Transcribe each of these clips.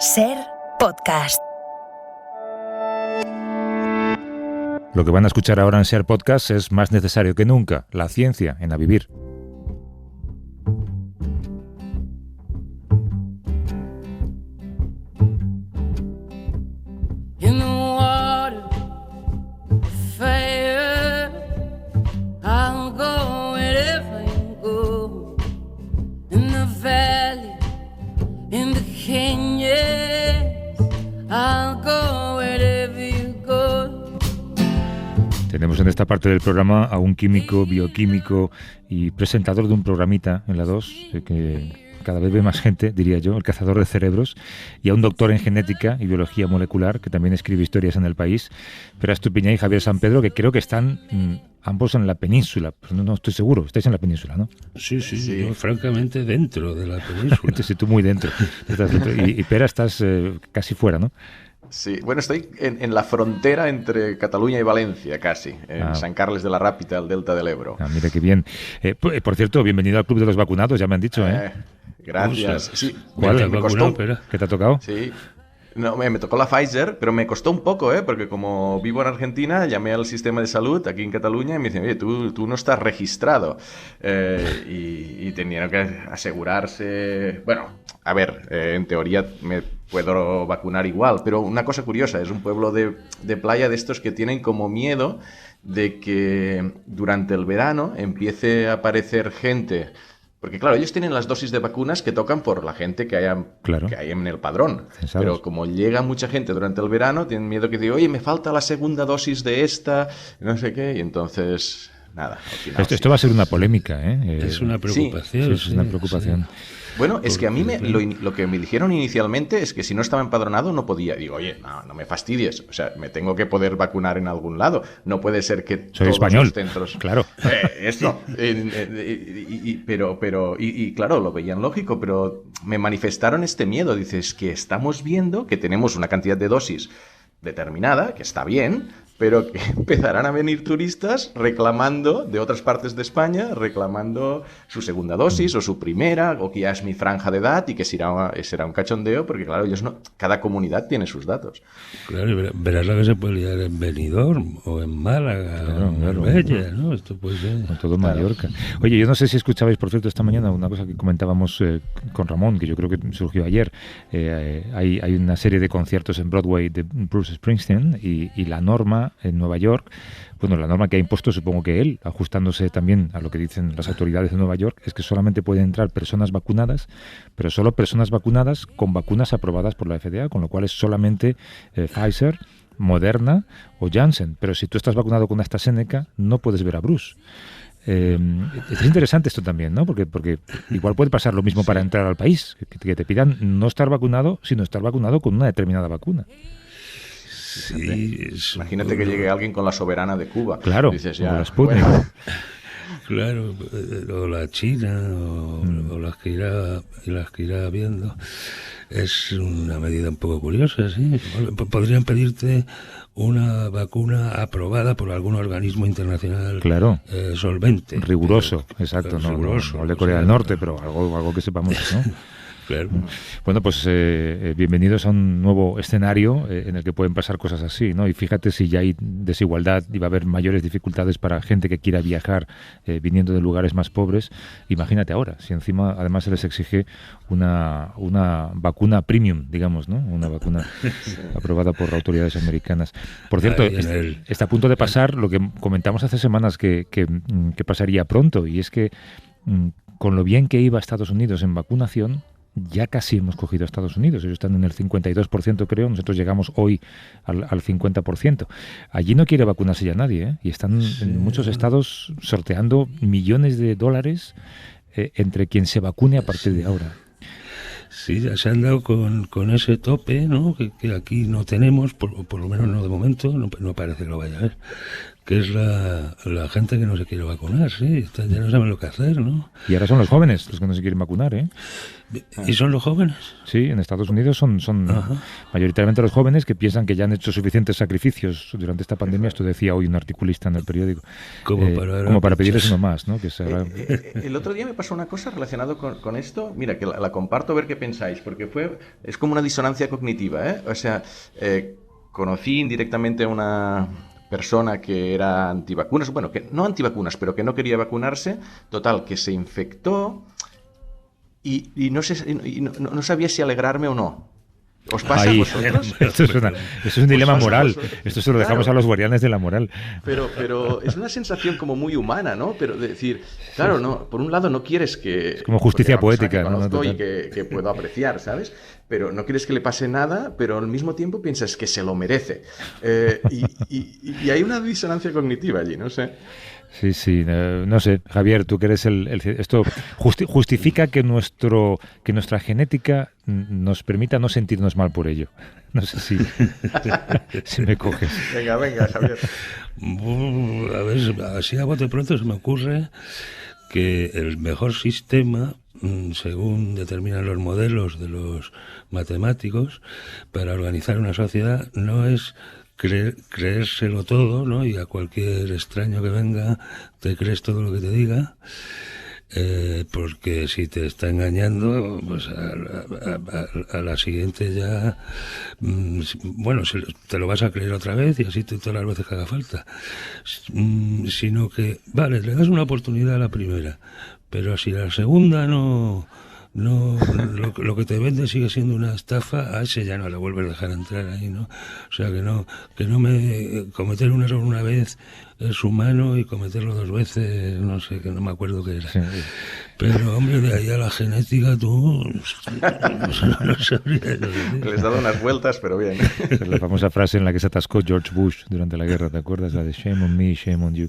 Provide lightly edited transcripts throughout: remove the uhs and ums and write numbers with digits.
SER Podcast. Lo que van a escuchar ahora en SER Podcast es más necesario que nunca, la ciencia en A Vivir. Tenemos en esta parte del programa a un químico, bioquímico y presentador de un programita en la 2, que cada vez ve más gente, diría yo, el cazador de cerebros, y a un doctor en genética y biología molecular, que también escribe historias en El País, Pere Estupiñán y Javier San Pedro, que creo que están ambos en la península, pero no estoy seguro, estáis en la península, ¿no? Sí, yo francamente dentro de la península. Sí, tú muy dentro. Y Pere, estás casi fuera, ¿no? Sí, bueno, estoy en la frontera entre Cataluña y Valencia, casi, en San Carles de la Rápita, el Delta del Ebro. Mira qué bien. Por cierto, bienvenido al Club de los Vacunados, ya me han dicho, Gracias. Sí, me costó. ¿Qué te ha tocado? Sí. No, me tocó la Pfizer, pero me costó un poco, porque como vivo en Argentina, llamé al sistema de salud aquí en Cataluña y me dicen, oye, tú no estás registrado. Y tenían que asegurarse... Bueno, a ver, en teoría me puedo vacunar igual, pero una cosa curiosa, es un pueblo de playa de estos que tienen como miedo de que durante el verano empiece a aparecer gente... Porque, claro, ellos tienen las dosis de vacunas que tocan por la gente que hay en el padrón. ¿Sabes? Pero como llega mucha gente durante el verano, tienen miedo que diga, oye, me falta la segunda dosis de esta, no sé qué, y entonces, nada, al final... Esto va a ser una polémica, ¿eh? Es una preocupación. Sí, es una preocupación. Sí. Bueno, es que a mí lo que me dijeron inicialmente es que si no estaba empadronado no podía. Digo, oye, no me fastidies. O sea, me tengo que poder vacunar en algún lado. No puede ser que soy todos español, los centros... Claro. Esto. Pero claro, lo veían lógico, pero me manifestaron este miedo. Dices que estamos viendo que tenemos una cantidad de dosis determinada, que está bien, pero que empezarán a venir turistas reclamando de otras partes de España, reclamando su segunda dosis o su primera, o que ya es mi franja de edad y que será un cachondeo, porque claro, ellos no, cada comunidad tiene sus datos. Claro, y verás lo que se puede liar en Benidorm o en Málaga, en Marbella, ¿no? Esto puede ser... Con todo Mallorca. Oye, yo no sé si escuchabais, por cierto, esta mañana una cosa que comentábamos con Ramón, que yo creo que surgió ayer. Hay una serie de conciertos en Broadway de Bruce Springsteen y la norma en Nueva York, bueno, la norma que ha impuesto, supongo que él, ajustándose también a lo que dicen las autoridades de Nueva York, es que solamente pueden entrar personas vacunadas, pero solo personas vacunadas con vacunas aprobadas por la FDA, con lo cual es solamente Pfizer, Moderna o Janssen. Pero si tú estás vacunado con AstraZeneca, no puedes ver a Bruce. Es interesante esto también, ¿no? Porque igual puede pasar lo mismo para entrar al país, que te pidan no estar vacunado, sino estar vacunado con una determinada vacuna. Sí, imagínate que llegue alguien con la soberana de Cuba. Claro, dices ya, la Sputnik. bueno. Claro, o la China, o las que irá viendo. Es una medida un poco curiosa, sí. Podrían pedirte una vacuna aprobada por algún organismo internacional, claro, solvente. Riguroso, exacto. Riguroso, no de Corea del Norte, pero algo que sepamos, ¿no? Claro. Bueno, pues bienvenidos a un nuevo escenario en el que pueden pasar cosas así, ¿no? Y fíjate si ya hay desigualdad y va a haber mayores dificultades para gente que quiera viajar viniendo de lugares más pobres. Imagínate ahora, si encima además se les exige una vacuna premium, digamos, ¿no? Una vacuna aprobada por autoridades americanas. Por cierto, está a punto de pasar lo que comentamos hace semanas que pasaría pronto, y es que con lo bien que iba Estados Unidos en vacunación, ya casi hemos cogido a Estados Unidos. Ellos están en el 52%, creo. Nosotros llegamos hoy al 50%. Allí no quiere vacunarse ya nadie, ¿eh? Y están en muchos estados sorteando millones de dólares entre quien se vacune a partir de ahora. Sí, ya se han dado con ese tope, ¿no? Que aquí no tenemos, por lo menos no de momento, no parece que lo vaya a haber. que es la gente que no se quiere vacunar, sí, ya no saben lo que hacer, ¿no? Y ahora son los jóvenes los que no se quieren vacunar, ¿eh? ¿Y son los jóvenes? Sí, en Estados Unidos son mayoritariamente los jóvenes que piensan que ya han hecho suficientes sacrificios durante esta pandemia. Esto decía hoy un articulista en el periódico. Como para pedirles uno más, ¿no? El otro día me pasó una cosa relacionada con esto. Mira, que la comparto, a ver qué pensáis, porque es como una disonancia cognitiva, ¿eh? O sea, conocí indirectamente a una persona que era antivacunas, bueno, que no antivacunas, pero que no quería vacunarse, total, que se infectó y no sabía si alegrarme o no. ¿Os pasa a vosotros? Esto es un dilema moral. Esto se lo dejamos a los guardianes de la moral. Pero es una sensación como muy humana, ¿no? Pero de decir, claro, no, por un lado no quieres que... Es como justicia poética, que conozco, ¿no? Y que puedo apreciar, ¿sabes? Pero no quieres que le pase nada, pero al mismo tiempo piensas que se lo merece. Y hay una disonancia cognitiva allí, no sé. Sí, no sé, Javier, tú que eres esto justifica que nuestra genética nos permita no sentirnos mal por ello. No sé si me coges. Venga, Javier. A ver, así a bote pronto se me ocurre que el mejor sistema, según determinan los modelos de los matemáticos, para organizar una sociedad no es creérselo todo, ¿no? Y a cualquier extraño que venga te crees todo lo que te diga, porque si te está engañando, pues a la siguiente ya, bueno, te lo vas a creer otra vez y así todas las veces que haga falta. Sino que, vale, le das una oportunidad a la primera, pero si la segunda no, lo que te vende sigue siendo una estafa, a ese ya no le vuelves a dejar entrar ahí, ¿no? O sea, que no cometer un error una vez es humano y cometerlo dos veces, no sé, que no me acuerdo qué era. Sí. Pero, hombre, de ahí a la genética tú no sabría. Les he dado unas vueltas, pero bien. La famosa frase en la que se atascó George Bush durante la guerra, ¿te acuerdas? La de shame on me, shame on you.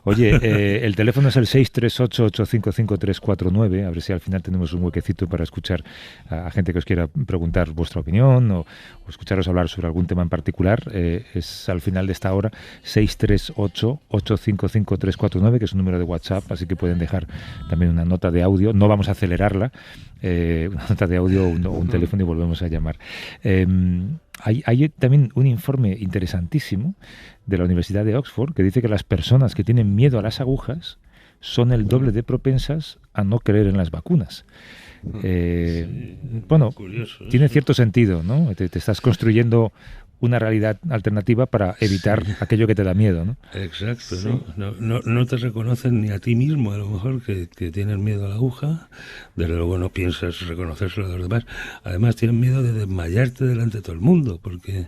Oye, el teléfono es el 638-855-349, a ver si al final tenemos un huequecito para escuchar a gente que os quiera preguntar vuestra opinión o escucharos hablar sobre algún tema en particular. Es al final de esta hora 638-855-349, que es un número de WhatsApp, así que pueden dejar también una nota de audio. No vamos a acelerarla, una nota de audio o un teléfono y volvemos a llamar. Hay también un informe interesantísimo de la Universidad de Oxford que dice que las personas que tienen miedo a las agujas son el doble de propensas a no creer en las vacunas. Bueno, curioso, tiene cierto sentido, ¿no? Te estás construyendo una realidad alternativa para evitar aquello que te da miedo, ¿no? Exacto, sí. No te reconocen ni a ti mismo, a lo mejor, que tienes miedo a la aguja. Desde luego no piensas reconocérselo a los demás. Además tienes miedo de desmayarte delante de todo el mundo, porque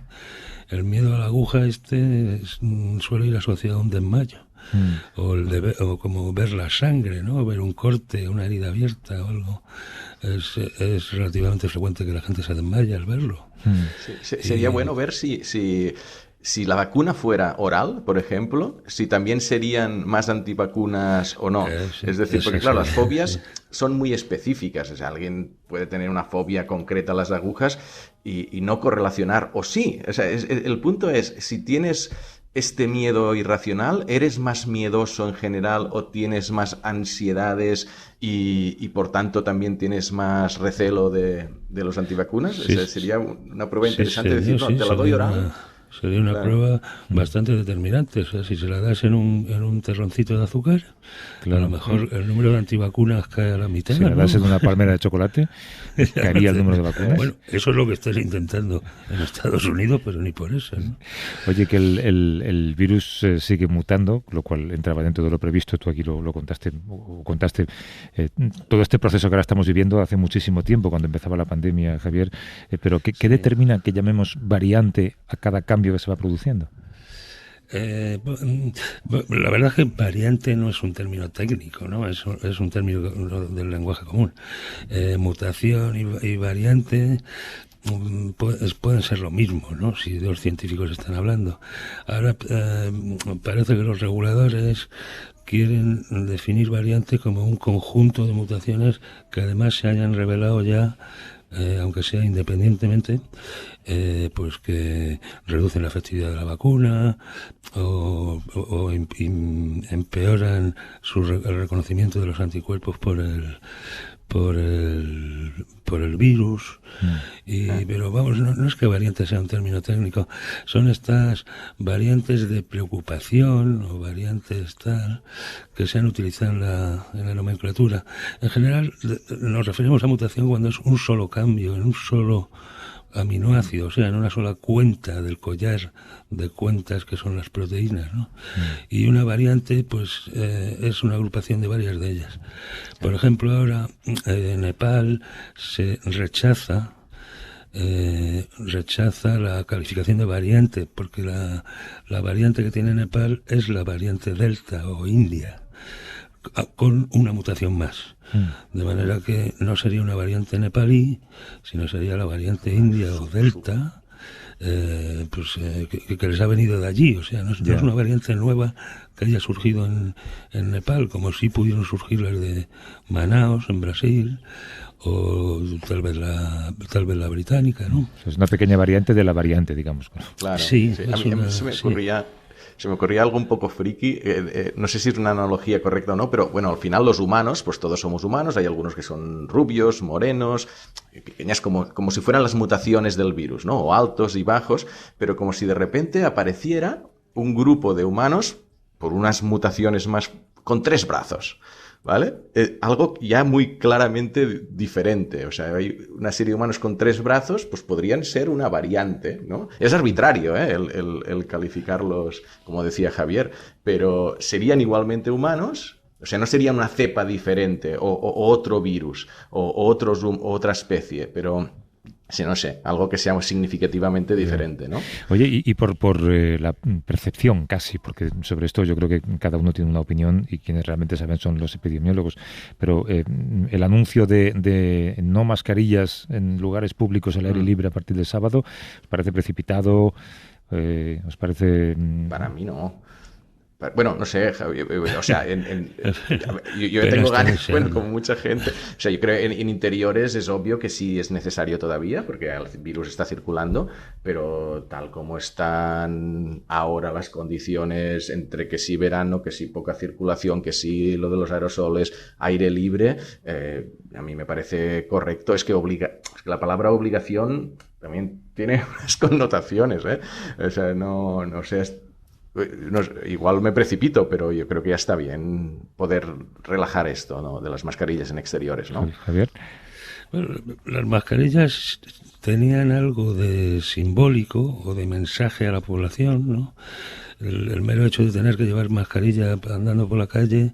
el miedo a la aguja suele ir asociado a un desmayo. O como ver la sangre, ¿no? Ver un corte, una herida abierta o algo. Es relativamente frecuente que la gente se desmaye al verlo. Sí, sería bueno ver si la vacuna fuera oral, por ejemplo, si también serían más antivacunas o no. Es decir, porque claro, las fobias son muy específicas. O sea, alguien puede tener una fobia concreta a las agujas y no correlacionar, o sí. O sea, el punto es, si tienes este miedo irracional, ¿eres más miedoso en general o tienes más ansiedades y por tanto también tienes más recelo de los antivacunas? Sí, o sea, sería una prueba interesante decir, no, te la doy oral. Sería una prueba bastante determinante. O sea, si se la das en un terroncito de azúcar, a lo mejor el número de antivacunas cae a la mitad. Si la das en una palmera de chocolate, caería el número de vacunas. Bueno, eso es lo que estás intentando en Estados Unidos, pero ni por eso, ¿no? Oye, que el virus sigue mutando, lo cual entraba dentro de lo previsto. Tú aquí lo contaste, todo este proceso que ahora estamos viviendo hace muchísimo tiempo, cuando empezaba la pandemia, Javier. Pero ¿qué determina que llamemos variante a cada cambio que se va produciendo? La verdad es que variante no es un término técnico, ¿no? Es un término del lenguaje común. Mutación y variante pueden ser lo mismo, ¿no? Si dos científicos están hablando. Ahora parece que los reguladores quieren definir variante como un conjunto de mutaciones que además se hayan revelado ya aunque sea independientemente, pues que reducen la efectividad de la vacuna o empeoran el reconocimiento de los anticuerpos por el virus. Pero vamos, no es que variante sea un término técnico, son estas variantes de preocupación o variantes tal que se han utilizado en la nomenclatura. En general nos referimos a mutación cuando es un solo cambio en un solo aminoácido, o sea, en una sola cuenta del collar de cuentas que son las proteínas, ¿no? Y una variante, pues, es una agrupación de varias de ellas. Por ejemplo, ahora en Nepal se rechaza la calificación de variante, porque la variante que tiene Nepal es la variante Delta o India, con una mutación más. De manera que no sería una variante nepalí, sino sería la variante india o delta, que les ha venido de allí. O sea, no es una variante nueva que haya surgido en Nepal, como sí pudieron surgir las de Manaos, en Brasil, o tal vez la británica, ¿no? Es una pequeña variante de la variante, digamos. Claro. Sí, a mí se me ocurría algo un poco friki, no sé si es una analogía correcta o no, pero bueno, al final los humanos, pues todos somos humanos, hay algunos que son rubios, morenos, pequeñas como si fueran las mutaciones del virus, ¿no? O altos y bajos, pero como si de repente apareciera un grupo de humanos, por unas mutaciones más, con 3 brazos. ¿Vale? Algo ya muy claramente diferente. O sea, hay una serie de humanos con 3 brazos, pues podrían ser una variante, ¿no? Es arbitrario, el calificarlos, como decía Javier, pero serían igualmente humanos. O sea, no sería una cepa diferente o otro virus o otra especie, pero... Sí, no sé, algo que sea significativamente diferente, ¿no? Oye, y por la percepción casi, porque sobre esto yo creo que cada uno tiene una opinión y quienes realmente saben son los epidemiólogos, pero el anuncio de no mascarillas en lugares públicos al aire libre a partir del sábado, ¿os parece precipitado? ¿Os parece...? Para mí no. Bueno, no sé, Javier, o sea, yo tengo ganas, bueno, como mucha gente, o sea, yo creo que en interiores es obvio que sí es necesario todavía, porque el virus está circulando, pero tal como están ahora las condiciones entre que sí verano, que sí poca circulación, que sí lo de los aerosoles, aire libre, a mí me parece correcto. Es que la palabra obligación también tiene unas connotaciones, o sea, no sé... No, igual me precipito, pero yo creo que ya está bien poder relajar esto, ¿no? De las mascarillas en exteriores, ¿no? Javier. Bueno, las mascarillas tenían algo de simbólico o de mensaje a la población, ¿no? El mero hecho de tener que llevar mascarilla andando por la calle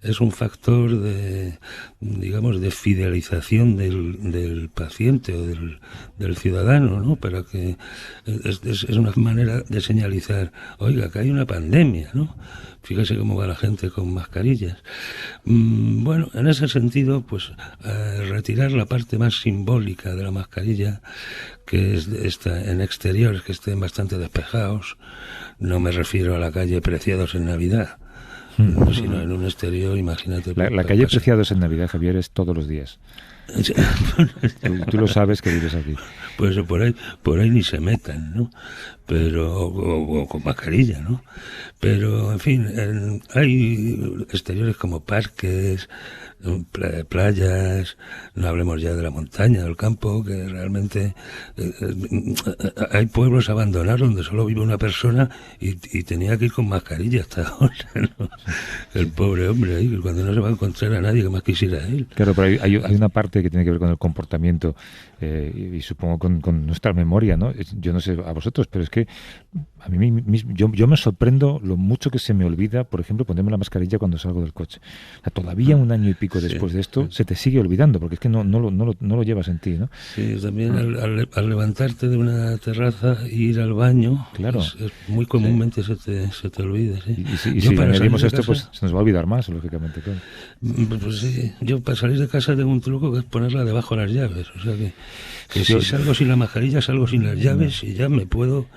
es un factor de, digamos, de fidelización del paciente o del ciudadano, ¿no? Para que es una manera de señalizar, oiga, que hay una pandemia, ¿no? Fíjese cómo va la gente con mascarillas. Bueno, en ese sentido, pues retirar la parte más simbólica de la mascarilla, que es en exteriores que estén bastante despejados. No me refiero a la calle Preciados en Navidad, sino en un exterior, imagínate. La calle Preciados en Navidad, Javier, es todos los días. Tú lo sabes que vives aquí. Pues por ahí ni se metan, ¿no? Pero o con mascarilla, ¿no? Pero en fin, hay exteriores como parques, playas, no hablemos ya de la montaña, del campo, que realmente hay pueblos abandonados donde solo vive una persona y tenía que ir con mascarilla hasta ahora, ¿no? El pobre hombre ahí, cuando no se va a encontrar a nadie que más quisiera él. Claro, pero hay una parte que tiene que ver con el comportamiento y supongo con nuestra memoria, ¿no? Yo no sé a vosotros, pero es que a mí yo me sorprendo lo mucho que se me olvida, por ejemplo, ponerme la mascarilla cuando salgo del coche. O sea, todavía un año y pico después de esto se te sigue olvidando, porque es que no lo llevas en ti, ¿no? Sí, también al levantarte de una terraza e ir al baño, claro, es muy comúnmente se te olvida, sí. Y si añadimos esto, pues se nos va a olvidar más, lógicamente, claro. Pues sí, yo para salir de casa tengo un truco que es ponerla debajo de las llaves, o sea que si salgo sin la mascarilla, salgo sin las llaves y ya me puedo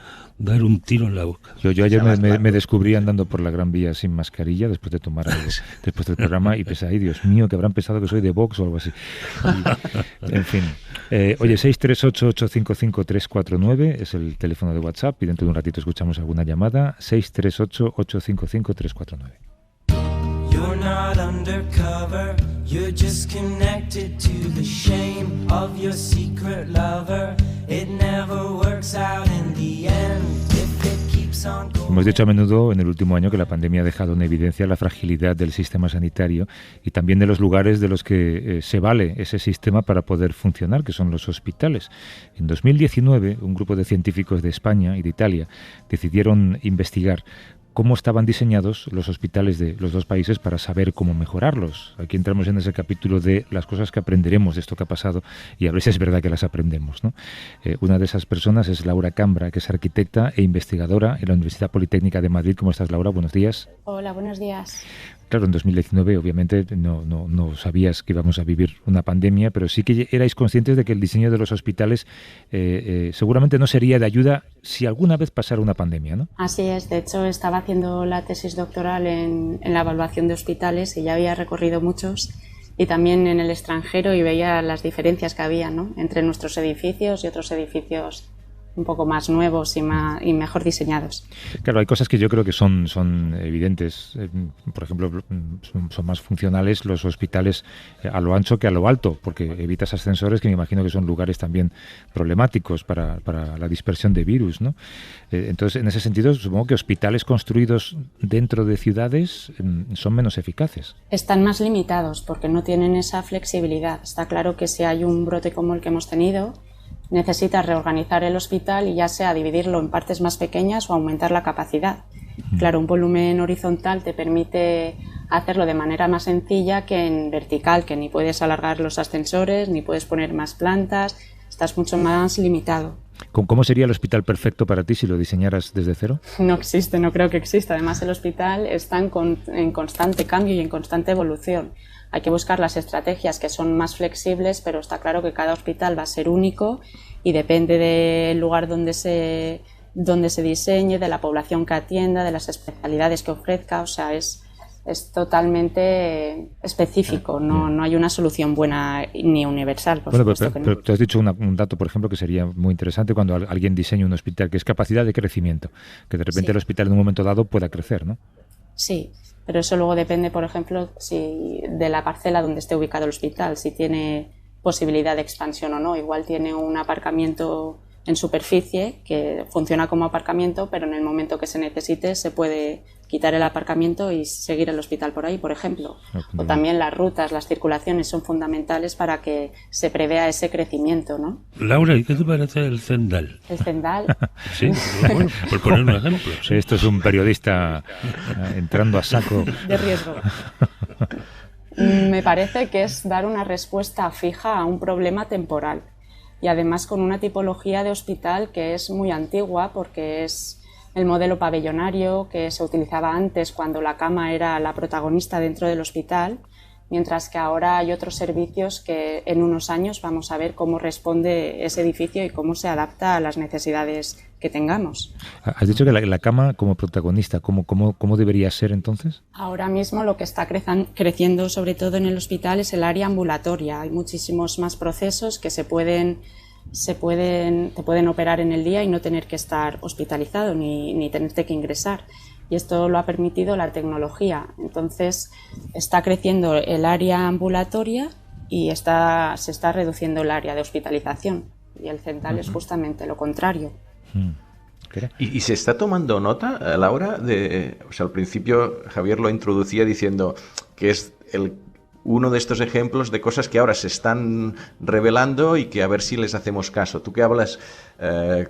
dar un tiro en la boca. Yo ayer me descubrí andando por la Gran Vía sin mascarilla después de tomar algo, después del programa, y pensé, ay Dios mío, que habrán pensado que soy de Vox o algo así. En fin. Oye, 638-855-349 es el teléfono de WhatsApp y dentro de un ratito escuchamos alguna llamada. 638-855-349. You're not undercover, you're just connected to the shame of your secret lover. It never works out in the end if it keeps on going. Hemos dicho a menudo en el último año que la pandemia ha dejado en evidencia la fragilidad del sistema sanitario y también de los lugares de los que se vale ese sistema para poder funcionar, que son los hospitales. En 2019, un grupo de científicos de España y de Italia decidieron investigar cómo estaban diseñados los hospitales de los dos países para saber cómo mejorarlos. Aquí entramos en ese capítulo de las cosas que aprenderemos de esto que ha pasado y a ver si es verdad que las aprendemos, ¿no? Una de esas personas es Laura Cambra, que es arquitecta e investigadora en la Universidad Politécnica de Madrid. ¿Cómo estás, Laura? Buenos días. Hola, buenos días. Claro, en 2019 obviamente no sabías que íbamos a vivir una pandemia, pero sí que erais conscientes de que el diseño de los hospitales seguramente no sería de ayuda si alguna vez pasara una pandemia, ¿no? Así es, de hecho estaba haciendo la tesis doctoral en la evaluación de hospitales y ya había recorrido muchos y también en el extranjero y veía las diferencias que había, ¿no?, entre nuestros edificios y otros edificios un poco más nuevos y mejor diseñados. Claro, hay cosas que yo creo que son evidentes. Por ejemplo, son más funcionales los hospitales a lo ancho que a lo alto, porque evitas ascensores, que me imagino que son lugares también problemáticos para la dispersión de virus, ¿no? Entonces, en ese sentido, supongo que hospitales construidos dentro de ciudades son menos eficaces. Están más limitados porque no tienen esa flexibilidad. Está claro que si hay un brote como el que hemos tenido, necesitas reorganizar el hospital y ya sea dividirlo en partes más pequeñas o aumentar la capacidad. Claro, un volumen horizontal te permite hacerlo de manera más sencilla que en vertical, que ni puedes alargar los ascensores, ni puedes poner más plantas, estás mucho más limitado. ¿Cómo sería el hospital perfecto para ti si lo diseñaras desde cero? No existe, no creo que exista. Además, el hospital está en constante cambio y en constante evolución. Hay que buscar las estrategias que son más flexibles, pero está claro que cada hospital va a ser único y depende del lugar donde se diseñe, de la población que atienda, de las especialidades que ofrezca. O sea, es totalmente específico, no hay una solución buena ni universal. Pero tú has dicho un dato, por ejemplo, que sería muy interesante cuando alguien diseña un hospital, que es capacidad de crecimiento, que de repente el hospital en un momento dado pueda crecer, ¿no? Sí, pero eso luego depende, por ejemplo, de la parcela donde esté ubicado el hospital, si tiene posibilidad de expansión o no. Igual tiene un aparcamiento en superficie que funciona como aparcamiento, pero en el momento que se necesite se puede quitar el aparcamiento y seguir el hospital por ahí, por ejemplo. O también las rutas, las circulaciones son fundamentales para que se prevea ese crecimiento, ¿no? Laura, ¿y qué te parece el Zendal? ¿El Zendal? Sí, bueno, por poner un ejemplo. Sí. Esto es un periodista entrando a saco. De riesgo. Me parece que es dar una respuesta fija a un problema temporal y además con una tipología de hospital que es muy antigua porque es el modelo pabellonario que se utilizaba antes cuando la cama era la protagonista dentro del hospital, mientras que ahora hay otros servicios que en unos años vamos a ver cómo responde ese edificio y cómo se adapta a las necesidades que tengamos. ¿Has dicho que la cama como protagonista, cómo debería ser entonces? Ahora mismo lo que está creciendo sobre todo en el hospital es el área ambulatoria. Hay muchísimos más procesos que te pueden operar en el día y no tener que estar hospitalizado ni tenerte que ingresar. Y esto lo ha permitido la tecnología. Entonces está creciendo el área ambulatoria y se está reduciendo el área de hospitalización. Y el Zendal es justamente lo contrario. ¿Y se está tomando nota, Laura? Al principio Javier lo introducía diciendo que es uno de estos ejemplos de cosas que ahora se están revelando y que a ver si les hacemos caso. Tú que hablas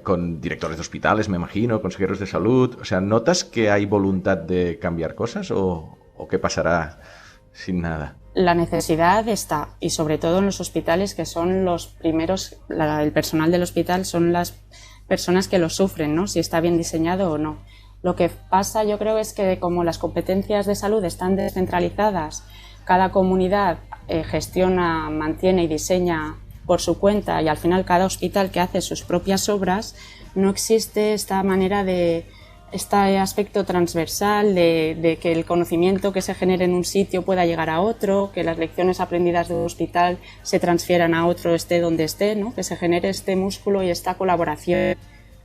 con directores de hospitales, me imagino, consejeros de salud, o sea, ¿notas que hay voluntad de cambiar cosas o qué pasará sin nada? La necesidad está, y sobre todo en los hospitales, que son los primeros, el personal del hospital son las personas que lo sufren, ¿no? Si está bien diseñado o no. Lo que pasa, yo creo, es que como las competencias de salud están descentralizadas, cada comunidad gestiona, mantiene y diseña por su cuenta y al final cada hospital que hace sus propias obras, no existe esta manera de este aspecto transversal de que el conocimiento que se genere en un sitio pueda llegar a otro, que las lecciones aprendidas de un hospital se transfieran a otro, esté donde esté, ¿no? Que se genere este músculo y esta colaboración,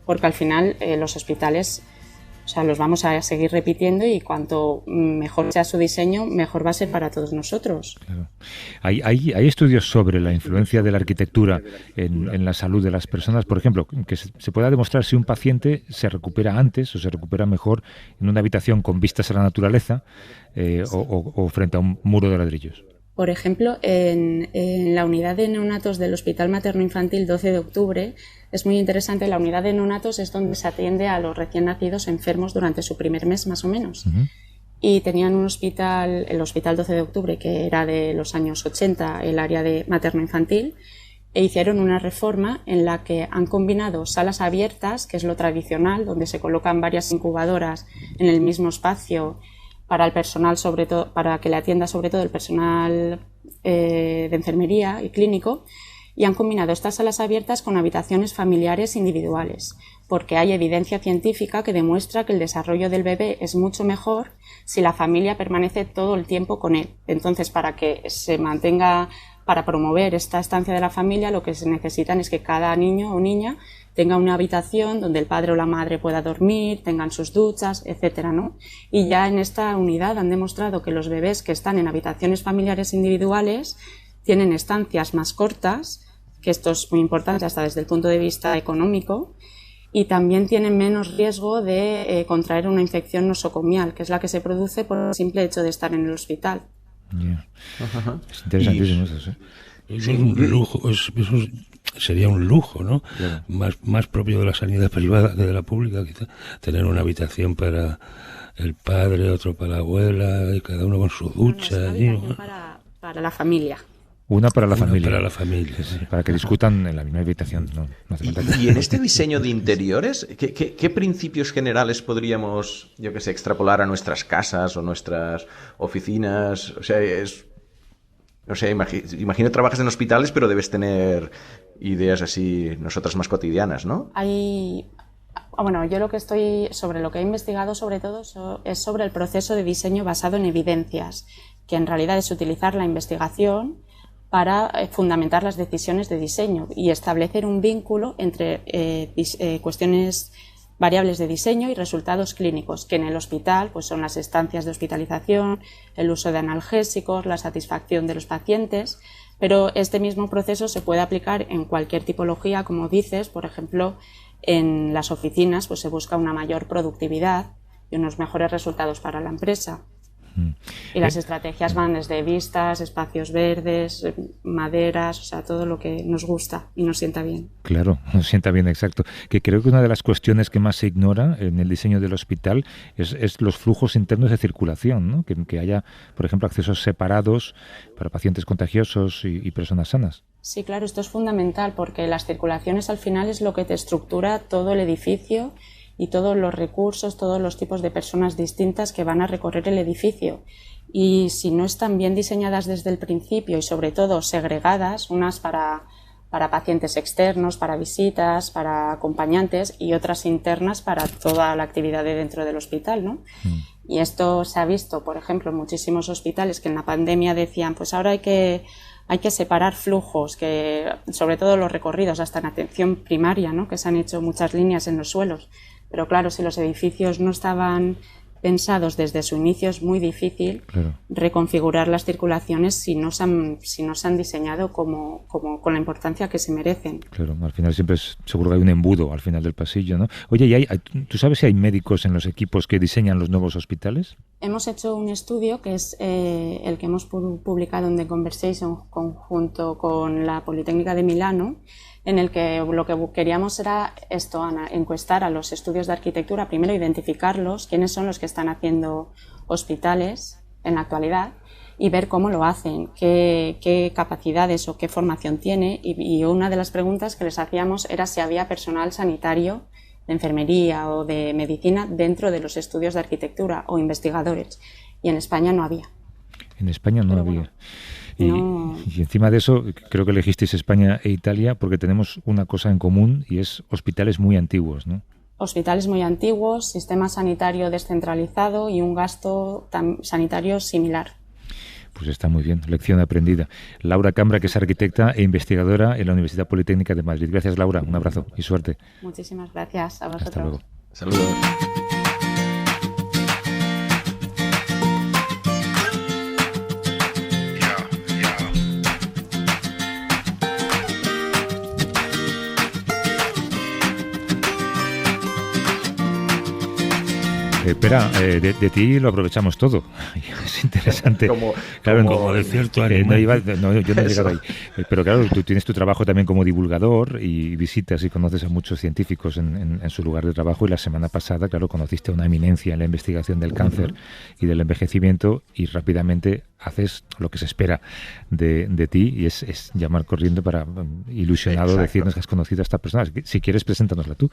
porque al final los hospitales, o sea, los vamos a seguir repitiendo y cuanto mejor sea su diseño, mejor va a ser para todos nosotros. Claro. ¿Hay estudios sobre la influencia de la arquitectura en la salud de las personas? Por ejemplo, que se pueda demostrar si un paciente se recupera antes o se recupera mejor en una habitación con vistas a la naturaleza o frente a un muro de ladrillos. Por ejemplo, en la unidad de neonatos del Hospital Materno-Infantil 12 de octubre, es muy interesante, la unidad de neonatos es donde se atiende a los recién nacidos enfermos durante su primer mes, más o menos. Uh-huh. Y tenían un hospital, el Hospital 12 de octubre, que era de los años 80, el área de materno-infantil, e hicieron una reforma en la que han combinado salas abiertas, que es lo tradicional, donde se colocan varias incubadoras en el mismo espacio, para el personal, sobre todo, para que le atienda sobre todo el personal de enfermería y clínico, y han combinado estas salas abiertas con habitaciones familiares individuales, porque hay evidencia científica que demuestra que el desarrollo del bebé es mucho mejor si la familia permanece todo el tiempo con él. Entonces, para que se mantenga, para promover esta estancia de la familia, lo que se necesitan es que cada niño o niña tenga una habitación donde el padre o la madre pueda dormir, tengan sus duchas, etcétera, ¿no? Y ya en esta unidad han demostrado que los bebés que están en habitaciones familiares individuales tienen estancias más cortas, que esto es muy importante hasta desde el punto de vista económico, y también tienen menos riesgo de contraer una infección nosocomial, que es la que se produce por el simple hecho de estar en el hospital. Yeah. Es interesantísimo eso, ¿sí? Es un lujo, eso sería un lujo, ¿no? Claro. Más propio de la sanidad privada que de la pública, quizá, tener una habitación para el padre, otro para la abuela, y cada uno con su ducha. Para la familia. Una para la familia. Para la familia, sí. Para que discutan en la misma habitación. No hace falta que... Y en este diseño de interiores, ¿qué principios generales podríamos, yo que sé, extrapolar a nuestras casas o nuestras oficinas? O sea, no sé, imagino trabajas en hospitales, pero debes tener ideas así, nosotras más cotidianas, ¿no? Bueno, yo sobre lo que he investigado sobre todo es sobre el proceso de diseño basado en evidencias, que en realidad es utilizar la investigación para fundamentar las decisiones de diseño y establecer un vínculo entre cuestiones variables de diseño y resultados clínicos, que en el hospital pues son las estancias de hospitalización, el uso de analgésicos, la satisfacción de los pacientes, pero este mismo proceso se puede aplicar en cualquier tipología, como dices. Por ejemplo, en las oficinas pues se busca una mayor productividad y unos mejores resultados para la empresa. Y las estrategias van desde vistas, espacios verdes, maderas, o sea, todo lo que nos gusta y nos sienta bien. Claro, nos sienta bien, exacto. Que creo que una de las cuestiones que más se ignora en el diseño del hospital es los flujos internos de circulación, ¿no? Que haya, por ejemplo, accesos separados para pacientes contagiosos y personas sanas. Sí, claro, esto es fundamental porque las circulaciones al final es lo que te estructura todo el edificio y todos los recursos, todos los tipos de personas distintas que van a recorrer el edificio. Y si no están bien diseñadas desde el principio y sobre todo segregadas, unas para pacientes externos, para visitas, para acompañantes y otras internas para toda la actividad de dentro del hospital, ¿no? Y esto se ha visto, por ejemplo, en muchísimos hospitales que en la pandemia decían, pues ahora hay que separar flujos, que sobre todo los recorridos hasta en atención primaria, ¿no? Que se han hecho muchas líneas en los suelos. Pero claro, si los edificios no estaban pensados desde su inicio, es muy difícil reconfigurar las circulaciones si no se han diseñado como con la importancia que se merecen. Claro, al final siempre seguro que hay un embudo al final del pasillo, ¿no? Oye, ¿tú sabes si hay médicos en los equipos que diseñan los nuevos hospitales? Hemos hecho un estudio que es el que hemos publicado en The Conversation conjunto con la Politécnica de Milano, en el que lo que queríamos era esto, Ana, encuestar a los estudios de arquitectura, primero identificarlos, quiénes son los que están haciendo hospitales en la actualidad y ver cómo lo hacen, qué capacidades o qué formación tiene. Y una de las preguntas que les hacíamos era si había personal sanitario de enfermería o de medicina dentro de los estudios de arquitectura o investigadores. Y en España no había. En España no había. Y encima de eso, creo que elegisteis España e Italia porque tenemos una cosa en común y es hospitales muy antiguos, ¿no? hospitales muy antiguos, sistema sanitario descentralizado y un gasto sanitario similar. Pues está muy bien, lección aprendida. Laura Cambra, que es arquitecta e investigadora en la Universidad Politécnica de Madrid. Gracias, Laura. Un abrazo y suerte. Muchísimas gracias a vosotros. Hasta luego. Saludos. Espera, de ti lo aprovechamos todo. Es interesante. Claro, como de cierto anime. Yo no he llegado ahí. Pero claro, tú tienes tu trabajo también como divulgador y visitas y conoces a muchos científicos en su lugar de trabajo. Y la semana pasada, claro, conociste a una eminencia en la investigación del cáncer y del envejecimiento y rápidamente haces lo que se espera de ti y es llamar corriendo para ilusionado. Exacto. Decirnos que has conocido a esta persona. Si quieres, preséntanosla tú.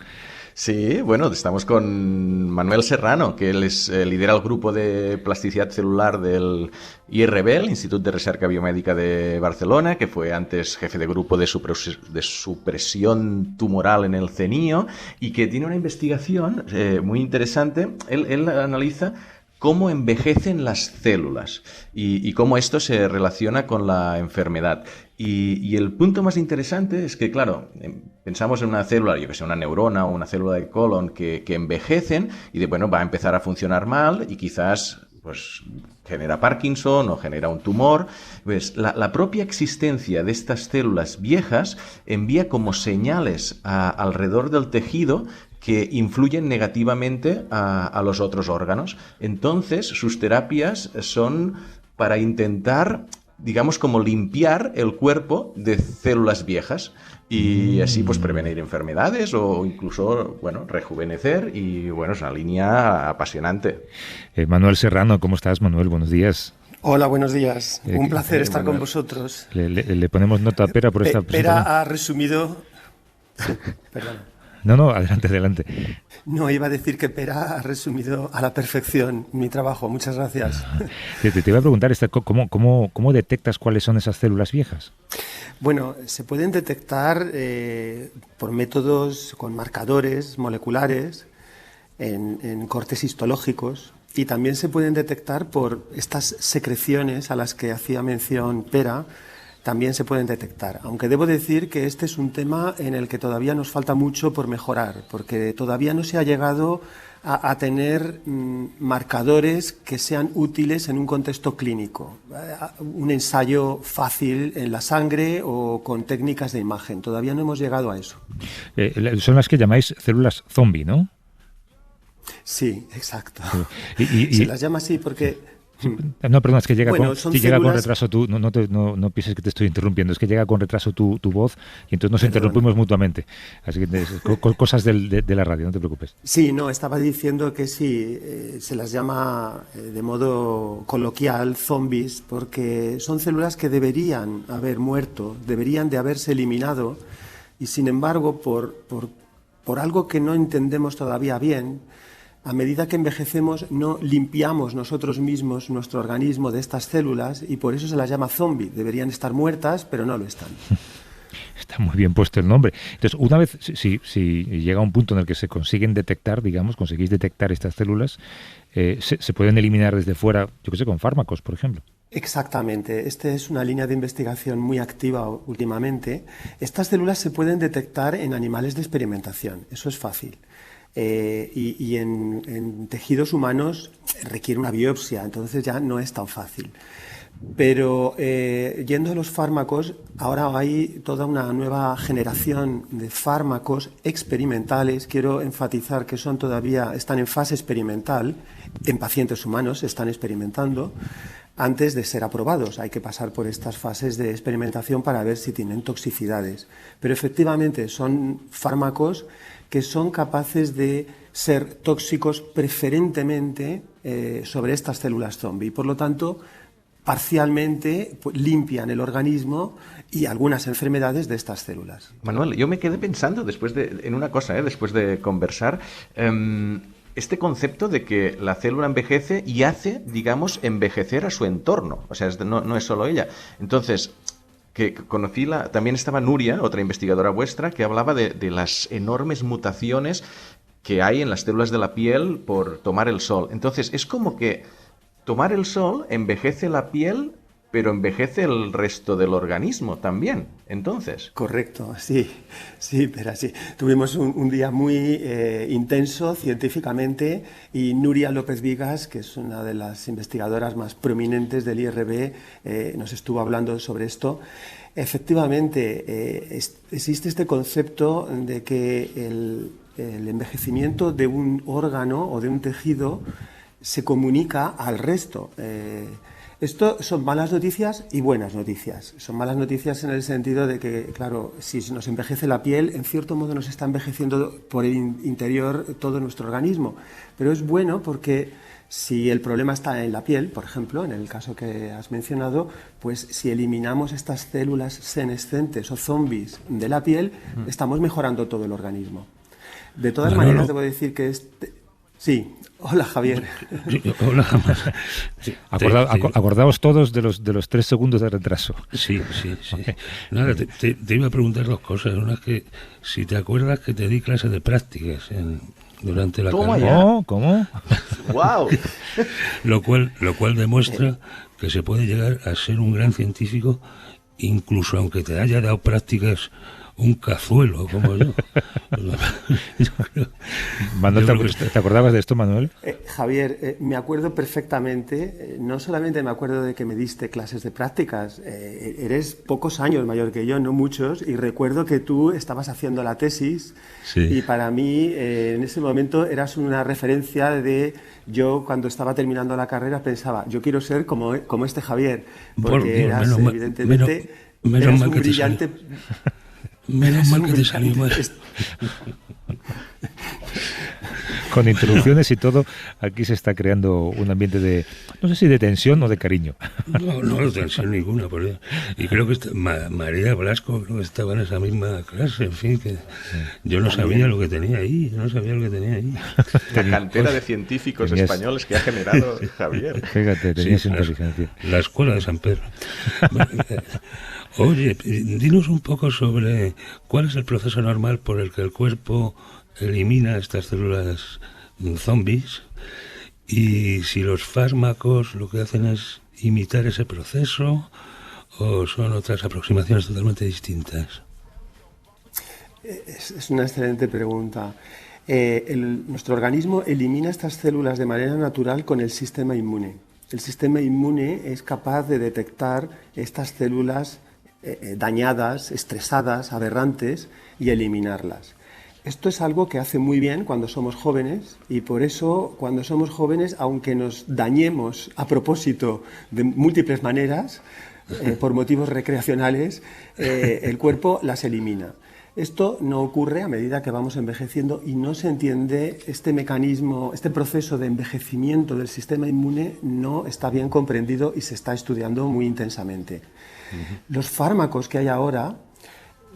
Sí, bueno, estamos con Manuel Serrano, que él lidera el grupo de plasticidad celular del IRB, el Institut de Recerca Biomèdica de Barcelona, que fue antes jefe de grupo de supresión tumoral en el CENIO y que tiene una investigación muy interesante. Él analiza cómo envejecen las células y cómo esto se relaciona con la enfermedad. Y el punto más interesante es que, claro, pensamos en una célula, yo que sé, una neurona o una célula de colon que envejecen y bueno, va a empezar a funcionar mal y quizás pues genera Parkinson o genera un tumor. Pues la propia existencia de estas células viejas envía como señales alrededor del tejido que influyen negativamente a los otros órganos. Entonces, sus terapias son para intentar, digamos, como limpiar el cuerpo de células viejas y así pues prevenir enfermedades o incluso, bueno, rejuvenecer y, bueno, es una línea apasionante. Manuel Serrano, ¿cómo estás, Manuel? Buenos días. Hola, buenos días. Un placer estar con vosotros. Le ponemos nota a Pera por esta presentación. Pera ha resumido... Sí, perdón. No, adelante. No, iba a decir que Pera ha resumido a la perfección mi trabajo. Muchas gracias. Te iba a preguntar, ¿cómo detectas cuáles son esas células viejas? Bueno, se pueden detectar por métodos con marcadores moleculares en cortes histológicos y también se pueden detectar por estas secreciones a las que hacía mención Pera. También se pueden detectar, aunque debo decir que este es un tema en el que todavía nos falta mucho por mejorar, porque todavía no se ha llegado a tener marcadores que sean útiles en un contexto clínico, un ensayo fácil en la sangre o con técnicas de imagen. Todavía no hemos llegado a eso. Son las que llamáis células zombie, ¿no? Sí, exacto. Y se las llama así porque... No, perdón, es que llega, bueno, llega con retraso tú, no pienses que te estoy interrumpiendo, es que llega con retraso tu voz y entonces nos interrumpimos mutuamente. Así que cosas de la radio, no te preocupes. Sí, no, estaba diciendo que sí, se las llama de modo coloquial zombies porque son células que deberían haber muerto, deberían de haberse eliminado y sin embargo por algo que no entendemos todavía bien, a medida que envejecemos no limpiamos nosotros mismos nuestro organismo de estas células y por eso se las llama zombie. Deberían estar muertas, pero no lo están. Está muy bien puesto el nombre. Entonces, una vez, si llega un punto en el que se consiguen detectar, conseguís detectar estas células, se pueden eliminar desde fuera, yo qué sé, con fármacos, por ejemplo. Exactamente. Esta es una línea de investigación muy activa últimamente. Estas células se pueden detectar en animales de experimentación. Eso es fácil. Y en tejidos humanos requiere una biopsia, entonces ya no es tan fácil. Pero yendo a los fármacos, ahora hay toda una nueva generación de fármacos experimentales. Quiero enfatizar que están en fase experimental, en pacientes humanos están experimentando. Antes de ser aprobados hay que pasar por estas fases de experimentación para ver si tienen toxicidades. Pero efectivamente son fármacos que son capaces de ser tóxicos preferentemente sobre estas células zombie. Y por lo tanto, parcialmente limpian el organismo y algunas enfermedades de estas células. Manuel, yo me quedé pensando en una cosa, después de conversar. Este concepto de que la célula envejece y hace, digamos, envejecer a su entorno. O sea, no es solo ella. Entonces, que conocí también estaba Nuria, otra investigadora vuestra, que hablaba de las enormes mutaciones que hay en las células de la piel por tomar el sol. Entonces, es como que tomar el sol envejece la piel, pero envejece el resto del organismo también, entonces. Correcto, sí, pero sí. Tuvimos un día muy intenso científicamente y Nuria López Vigas, que es una de las investigadoras más prominentes del IRB, nos estuvo hablando sobre esto. Efectivamente, existe este concepto de que el envejecimiento de un órgano o de un tejido se comunica al resto. Esto son malas noticias y buenas noticias. Son malas noticias en el sentido de que, claro, si nos envejece la piel, en cierto modo nos está envejeciendo por el interior todo nuestro organismo. Pero es bueno porque si el problema está en la piel, por ejemplo, en el caso que has mencionado, pues si eliminamos estas células senescentes o zombies de la piel, estamos mejorando todo el organismo. De todas maneras, debo decir que Sí, hola Javier. Hola. Sí, acordaos todos de los 3 segundos de retraso. Sí. Okay. Nada, te iba a preguntar 2 cosas. Una es que si te acuerdas que te di clases de prácticas durante la carrera. ¿Cómo? ¡Wow! Lo cual demuestra que se puede llegar a ser un gran científico incluso aunque te haya dado prácticas un cazuelo como yo. Manuel, ¿te acordabas de esto, Manuel? Javier, me acuerdo perfectamente. No solamente me acuerdo de que me diste clases de prácticas, eres pocos años mayor que yo, no muchos, y recuerdo que tú estabas haciendo la tesis. Sí. Y para mí, en ese momento, eras una referencia de... Yo, cuando estaba terminando la carrera, pensaba, yo quiero ser como este Javier, porque eras, evidentemente, eras un brillante... Menos mal que te salió mal. Con introducciones y todo, aquí se está creando un ambiente de, no sé si de tensión o de cariño. No de tensión ninguna, por Dios. Y creo que María Blasco creo que estaba en esa misma clase, en fin, que yo no sabía lo que tenía ahí, La cantera de científicos españoles que ha generado Javier. Fíjate, tenías inteligencia. La escuela de San Pedro. Oye, dinos un poco sobre cuál es el proceso normal por el que el cuerpo elimina estas células zombies y si los fármacos lo que hacen es imitar ese proceso o son otras aproximaciones totalmente distintas. Es una excelente pregunta. Nuestro organismo elimina estas células de manera natural con el sistema inmune. El sistema inmune es capaz de detectar estas células dañadas, estresadas, aberrantes y eliminarlas. Esto es algo que hace muy bien cuando somos jóvenes y por eso cuando somos jóvenes, aunque nos dañemos a propósito de múltiples maneras, por motivos recreacionales, el cuerpo las elimina. Esto no ocurre a medida que vamos envejeciendo y no se entiende este mecanismo, este proceso de envejecimiento del sistema inmune no está bien comprendido y se está estudiando muy intensamente. Los fármacos que hay ahora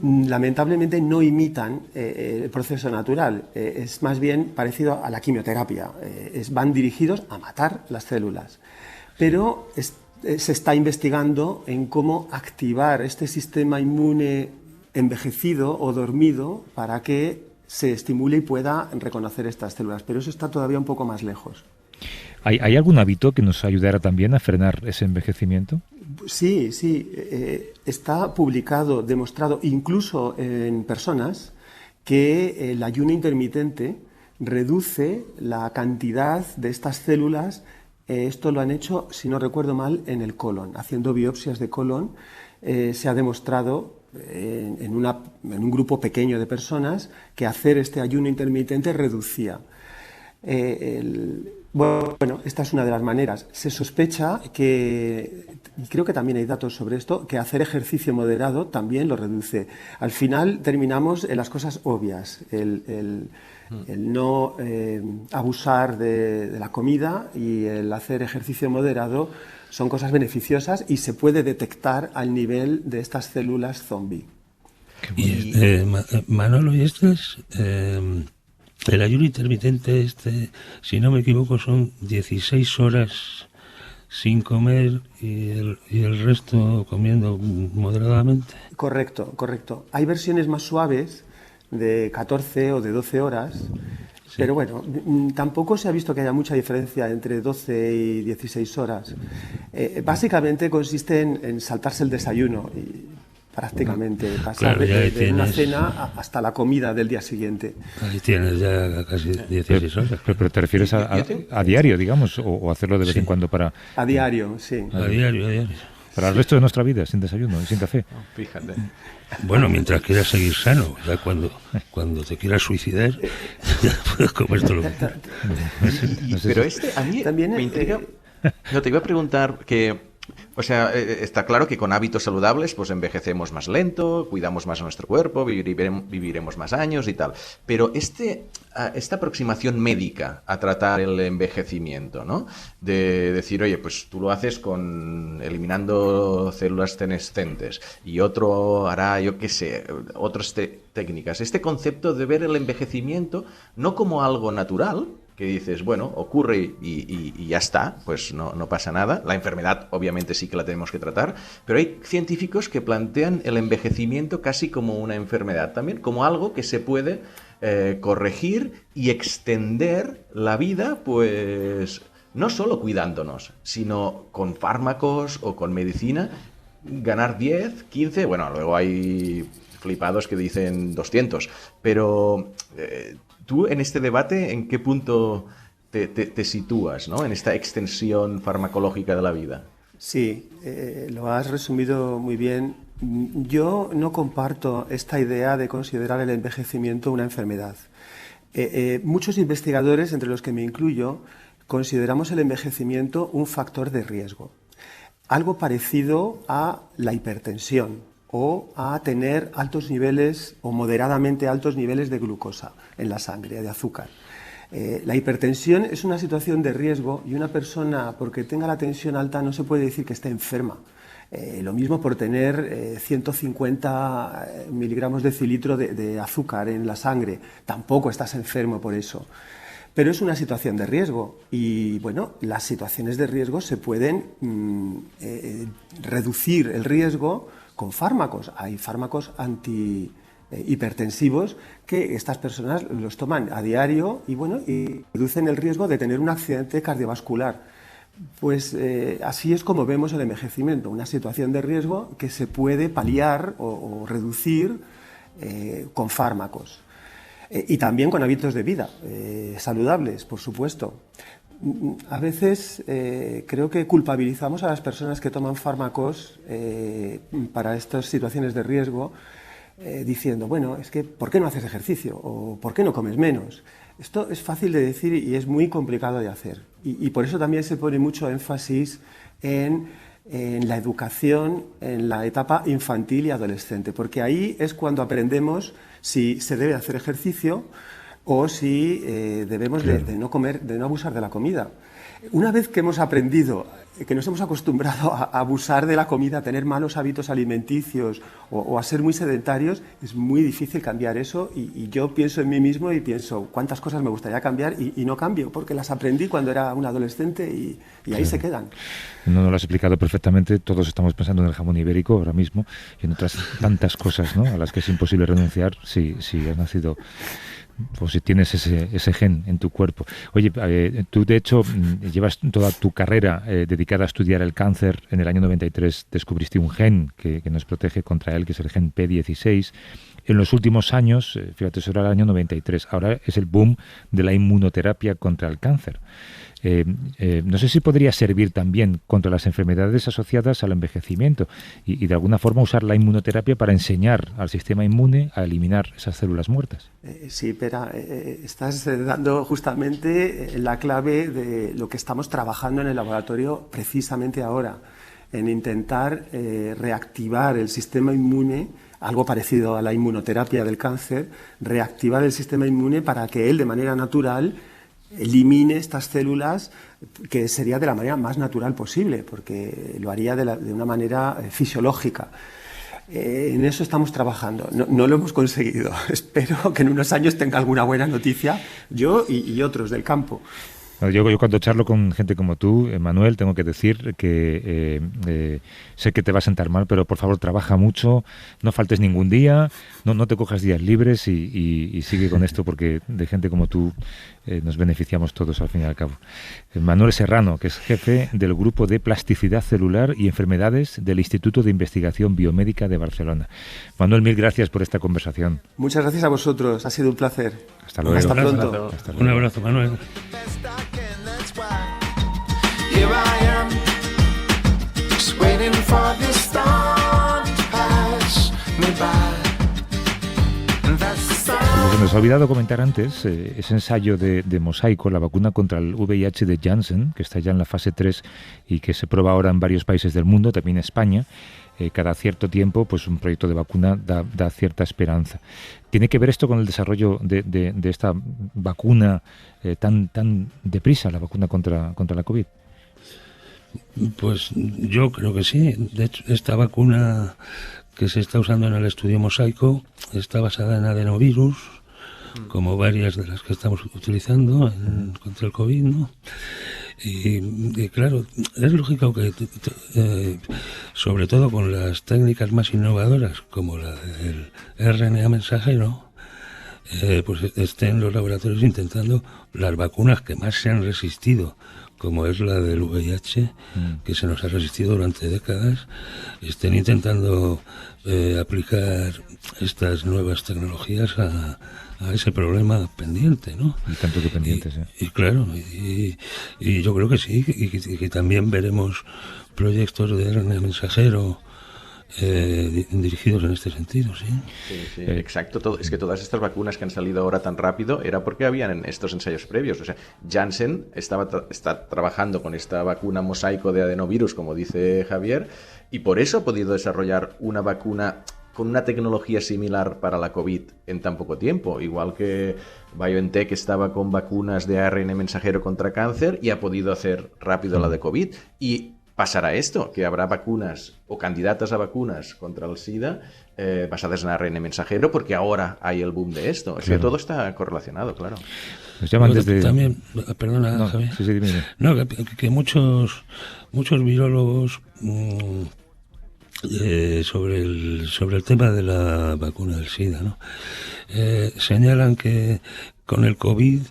lamentablemente no imitan el proceso natural, es más bien parecido a la quimioterapia, van dirigidos a matar las células, pero se está investigando en cómo activar este sistema inmune envejecido o dormido para que se estimule y pueda reconocer estas células, pero eso está todavía un poco más lejos. ¿Hay algún hábito que nos ayudara también a frenar ese envejecimiento? Sí, está publicado, demostrado incluso en personas que el ayuno intermitente reduce la cantidad de estas células. Esto lo han hecho, si no recuerdo mal, en el colon, haciendo biopsias de colon. Se ha demostrado en un grupo pequeño de personas que hacer este ayuno intermitente reducía. Bueno, esta es una de las maneras. Se sospecha que, y creo que también hay datos sobre esto, que hacer ejercicio moderado también lo reduce. Al final terminamos en las cosas obvias, el no abusar de la comida y el hacer ejercicio moderado son cosas beneficiosas y se puede detectar al nivel de estas células zombie. Y Manolo, ¿y esto es el ayuno intermitente? Si no me equivoco, son 16 horas sin comer y el resto comiendo moderadamente. Correcto. Hay versiones más suaves de 14 o de 12 horas. Pero bueno, tampoco se ha visto que haya mucha diferencia entre 12 y 16 horas. Básicamente consiste en saltarse el desayuno y prácticamente pasar de una cena hasta la comida del día siguiente. Ahí tienes ya casi 16 horas. Pero ¿te refieres a diario, digamos, o hacerlo de vez en cuando para... A diario, sí. A diario. Para el resto de nuestra vida, sin desayuno y sin café. Fíjate. Bueno, mientras quieras seguir sano, ya cuando te quieras suicidar, ya puedes comer todo lo que quieras. Pero a mí también, me intriga. No, te iba a preguntar que, o sea, está claro que con hábitos saludables pues envejecemos más lento, cuidamos más a nuestro cuerpo, viviremos más años y tal. Pero esta aproximación médica a tratar el envejecimiento, ¿no? De decir, oye, pues tú lo haces eliminando células senescentes y otro hará, yo qué sé, otras técnicas. Este concepto de ver el envejecimiento no como algo natural, que dices, bueno, ocurre y ya está, pues no pasa nada. La enfermedad obviamente sí que la tenemos que tratar, pero hay científicos que plantean el envejecimiento casi como una enfermedad también, como algo que se puede corregir y extender la vida, pues no solo cuidándonos, sino con fármacos o con medicina, ganar 10, 15, bueno, luego hay flipados que dicen 200, pero... Tú, en este debate, ¿en qué punto te sitúas, ¿no? En esta extensión farmacológica de la vida? Sí, lo has resumido muy bien. Yo no comparto esta idea de considerar el envejecimiento una enfermedad. Muchos investigadores, entre los que me incluyo, consideramos el envejecimiento un factor de riesgo. Algo parecido a la hipertensión o a tener altos niveles o moderadamente altos niveles de glucosa en la sangre, de azúcar. La hipertensión es una situación de riesgo y una persona, porque tenga la tensión alta, no se puede decir que esté enferma. Lo mismo por tener 150 miligramos de decilitro de azúcar en la sangre. Tampoco estás enfermo por eso. Pero es una situación de riesgo y, bueno, las situaciones de riesgo se pueden reducir el riesgo con fármacos. Hay fármacos antihipertensivos que estas personas los toman a diario y, bueno, y reducen el riesgo de tener un accidente cardiovascular. Pues así es como vemos el envejecimiento, una situación de riesgo que se puede paliar o reducir con fármacos. Y también con hábitos de vida saludables, por supuesto. A veces creo que culpabilizamos a las personas que toman fármacos para estas situaciones de riesgo diciendo, bueno, es que ¿por qué no haces ejercicio? ¿O por qué no comes menos? Esto es fácil de decir y es muy complicado de hacer. Y por eso también se pone mucho énfasis en la educación en la etapa infantil y adolescente, porque ahí es cuando aprendemos si se debe hacer ejercicio o si debemos de no comer, de no abusar de la comida. Una vez que hemos aprendido, que nos hemos acostumbrado a abusar de la comida, a tener malos hábitos alimenticios o a ser muy sedentarios, es muy difícil cambiar eso y yo pienso en mí mismo y pienso cuántas cosas me gustaría cambiar y no cambio, porque las aprendí cuando era un adolescente y ahí se quedan. No lo has explicado perfectamente, todos estamos pensando en el jamón ibérico ahora mismo y en otras tantas cosas, ¿no?, a las que es imposible renunciar si has nacido... o si tienes ese gen en tu cuerpo. Oye, tú de hecho llevas toda tu carrera dedicada a estudiar el cáncer. En el año 93 descubriste un gen que nos protege contra él, que es el gen P16. En los últimos años, fíjate, eso era el año 93, ahora es el boom de la inmunoterapia contra el cáncer. No sé si podría servir también contra las enfermedades asociadas al envejecimiento y de alguna forma usar la inmunoterapia para enseñar al sistema inmune a eliminar esas células muertas. Sí, pero estás dando justamente la clave de lo que estamos trabajando en el laboratorio precisamente ahora, en intentar reactivar el sistema inmune, algo parecido a la inmunoterapia del cáncer, reactivar el sistema inmune para que él de manera natural elimine estas células, que sería de la manera más natural posible, porque lo haría de una manera fisiológica. En eso estamos trabajando. No lo hemos conseguido. Espero que en unos años tenga alguna buena noticia, yo y otros del campo. Yo cuando charlo con gente como tú, Manuel, tengo que decir que sé que te va a sentar mal, pero por favor trabaja mucho, no faltes ningún día, no te cojas días libres y sigue con esto, porque de gente como tú nos beneficiamos todos al fin y al cabo. Manuel Serrano, que es jefe del Grupo de Plasticidad Celular y Enfermedades del Instituto de Investigación Biomédica de Barcelona. Manuel, mil gracias por esta conversación. Muchas gracias a vosotros, ha sido un placer. Hasta luego. Hasta pronto. Hasta luego. Un abrazo, Manuel. Here I am, just waiting for this storm to pass me by. And that's the sound. Lo que nos ha olvidado comentar antes, ese ensayo de Mosaico, la vacuna contra el VIH de Janssen, que está ya en la fase 3 y que se prueba ahora en varios países del mundo, también España. Cada cierto tiempo, pues un proyecto de vacuna da cierta esperanza. ¿Tiene que ver esto con el desarrollo de esta vacuna tan deprisa, la vacuna contra la COVID? Pues yo creo que sí. De hecho, esta vacuna que se está usando en el estudio Mosaico está basada en adenovirus, como varias de las que estamos utilizando contra el COVID, ¿no? Y claro, es lógico que sobre todo con las técnicas más innovadoras como la del RNA mensajero, pues estén los laboratorios intentando las vacunas que más se han resistido, como es la del VIH, que se nos ha resistido durante décadas, estén intentando aplicar estas nuevas tecnologías a ese problema pendiente, ¿no? Y tanto que pendientes, Y claro, y yo creo que sí, y que también veremos proyectos de RNA mensajero dirigidos en este sentido, sí. Sí, exacto. Es que todas estas vacunas que han salido ahora tan rápido era porque habían estos ensayos previos. O sea, Janssen está trabajando con esta vacuna Mosaico de adenovirus, como dice Javier, y por eso ha podido desarrollar una vacuna con una tecnología similar para la COVID en tan poco tiempo, igual que BioNTech estaba con vacunas de ARN mensajero contra cáncer y ha podido hacer rápido la de COVID. Y pasará esto, que habrá vacunas o candidatas a vacunas contra el SIDA basadas en ARN mensajero, porque ahora hay el boom de esto. Es que todo está correlacionado, claro. Nos llaman desde... También, perdona, Javier. Sí, dime. No, que muchos virólogos sobre el tema de la vacuna del SIDA, ¿no? Señalan que con el COVID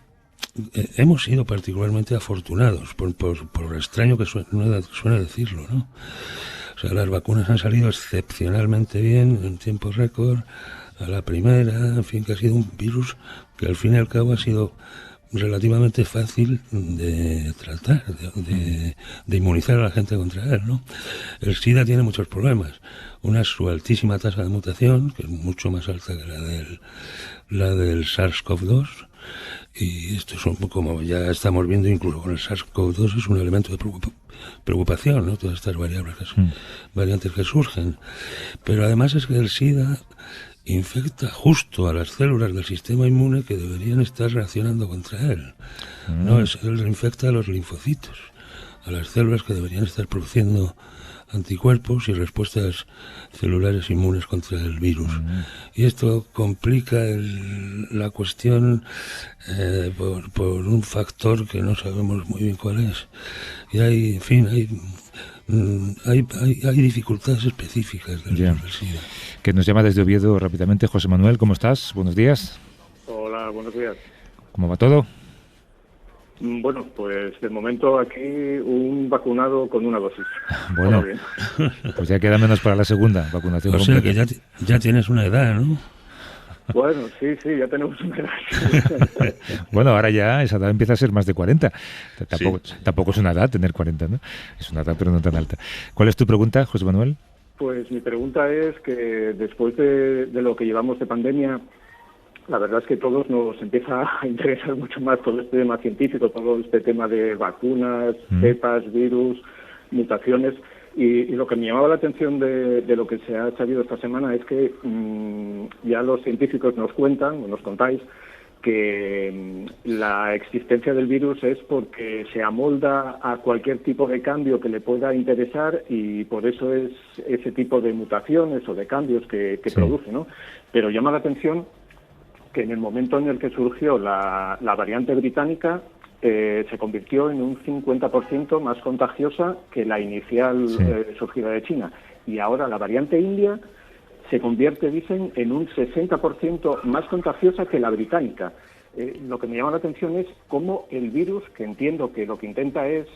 hemos sido particularmente afortunados, por extraño que suene decirlo, ¿no? O sea, las vacunas han salido excepcionalmente bien, en tiempo récord, a la primera, en fin, que ha sido un virus que al fin y al cabo ha sido relativamente fácil de tratar, de inmunizar a la gente contra él, ¿no? El SIDA tiene muchos problemas. Una es su altísima tasa de mutación, que es mucho más alta que la del SARS-CoV-2, y esto es como ya estamos viendo incluso con el SARS-CoV-2 es un elemento de preocupación, ¿no? Todas estas variantes que surgen. Pero además es que el SIDA infecta justo a las células del sistema inmune que deberían estar reaccionando contra él. No, él infecta a los linfocitos, a las células que deberían estar produciendo anticuerpos y respuestas celulares inmunes contra el virus. Y esto complica la cuestión por un factor que no sabemos muy bien cuál es. Y hay dificultades específicas del SIDA. Que nos llama desde Oviedo rápidamente José Manuel. ¿Cómo estás? Buenos días. Hola, buenos días. ¿Cómo va todo? Bueno, pues de momento aquí un vacunado con una dosis. Bueno, pues ya queda menos para la segunda vacunación. O sea que ya tienes una edad, ¿no? Bueno, sí, ya tenemos una edad. Bueno, ahora ya esa edad empieza a ser más de 40. Tampoco es una edad tener 40, ¿no? Es una edad, pero no tan alta. ¿Cuál es tu pregunta, José Manuel? Pues mi pregunta es que después de lo que llevamos de pandemia, la verdad es que todos nos empieza a interesar mucho más todo este tema científico, todo este tema de vacunas, cepas, virus, mutaciones. Y lo que me llamaba la atención de lo que se ha sabido esta semana es que ya los científicos nos contáis, que la existencia del virus es porque se amolda a cualquier tipo de cambio que le pueda interesar y por eso es ese tipo de mutaciones o de cambios que produce, ¿no? Pero llama la atención que en el momento en el que surgió la variante británica, se convirtió en un 50% más contagiosa que la inicial surgida de China. Y ahora la variante india se convierte, dicen, en un 60% más contagiosa que la británica. Lo que me llama la atención es cómo el virus, que entiendo que lo que intenta es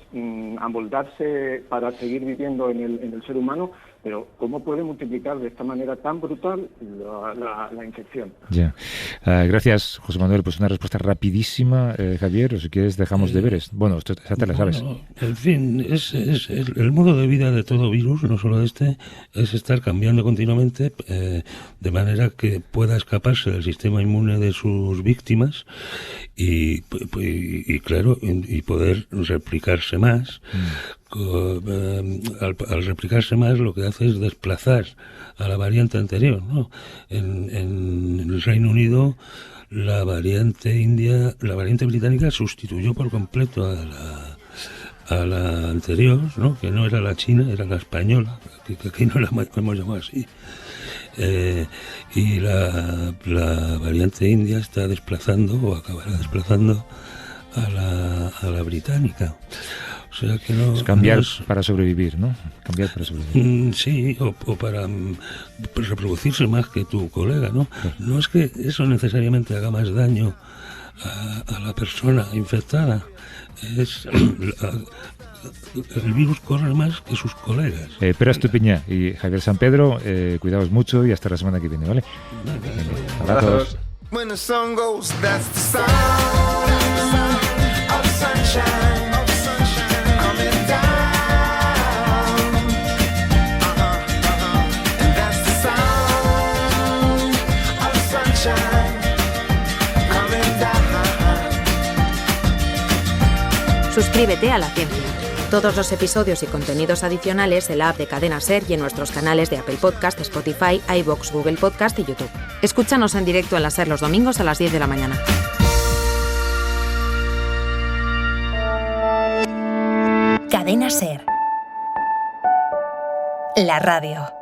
amoldarse para seguir viviendo en el ser humano, pero cómo puede multiplicar de esta manera tan brutal la infección. Ya. Gracias, José Manuel. Pues una respuesta rapidísima, Javier, o si quieres dejamos deberes. Bueno, esto ya te la sabes. En fin, es el modo de vida de todo virus, no solo este, es estar cambiando continuamente de manera que pueda escaparse del sistema inmune de sus víctimas y claro, y poder replicarse más. Al replicarse más, lo que hace es desplazar a la variante anterior, ¿no? En el Reino Unido, la variante británica sustituyó por completo a la anterior, ¿no? Que no era la china, era la española, que aquí no la hemos llamado así. Y la variante india está desplazando, o acabará desplazando, a la británica. O sea que no, es cambiar para sobrevivir, ¿no? Cambiar para sobrevivir. Sí, o para reproducirse más que tu colega, ¿no? Claro. No es que eso necesariamente haga más daño a la persona infectada. El virus corre más que sus colegas. Pera Estupiñá y Javier San Pedro, cuidaos mucho y hasta la semana que viene, ¿vale? Abrazos. When the sun goes, that's the sound of sunshine. Suscríbete a La Ciencia. Todos los episodios y contenidos adicionales en la app de Cadena SER y en nuestros canales de Apple Podcast, Spotify, iVoox, Google Podcast y YouTube. Escúchanos en directo en la SER los domingos a las 10 de la mañana. Cadena SER. La radio.